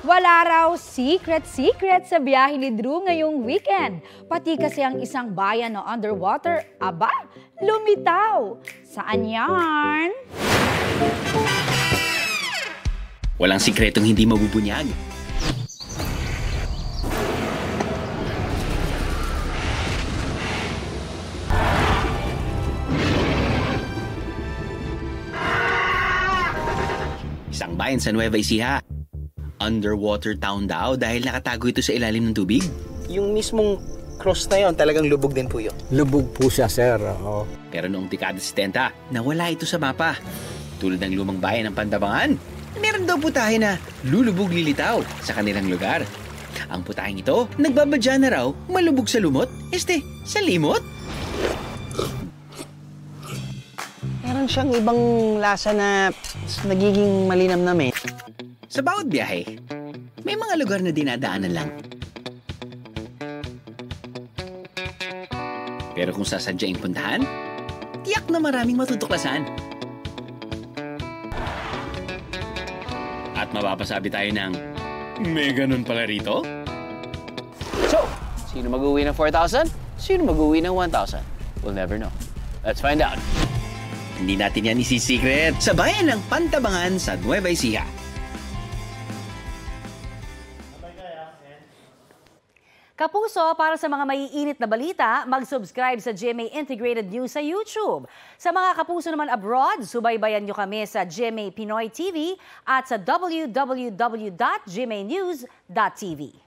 Wala raw secret sa biyahe ni Drew ngayong weekend. Pati kasi ang isang bayan na underwater, aba, lumitaw. Saan yan? Walang sikretong hindi mabubunyag. Isang bayan sa Nueva Ecija. Underwater town daw dahil nakatago ito sa ilalim ng tubig. Yung mismong cross na yon, talagang lubog din po yun. Lubog po siya, sir. Oo. Pero noong dekada 70, nawala ito sa mapa. Tulad ng lumang bayan ng Pantabangan, meron daw putahe na lulubog lilitaw sa kanilang lugar. Ang putaheng ito, nagbabadya na raw malubog sa lumot, sa limot. Meron siyang ibang lasa na nagiging malinamnam eh. Sa bawat biyahe, may mga lugar na dinadaanan lang. Pero kung sasadyaing puntahan, tiyak na maraming matutuklasan. At mapapasabi tayo ng, may ganun pala rito? So, sino mag-uwi ng 4,000? Sino mag-uwi ng 1,000? We'll never know. Let's find out. Hindi natin yan isisikret sa bayan ng Pantabangan sa Nueva Ecija. Kapuso, para sa mga maiinit na balita, mag-subscribe sa GMA Integrated News sa YouTube. Sa mga kapuso naman abroad, subaybayan nyo kami sa GMA Pinoy TV at sa www.gmanews.tv.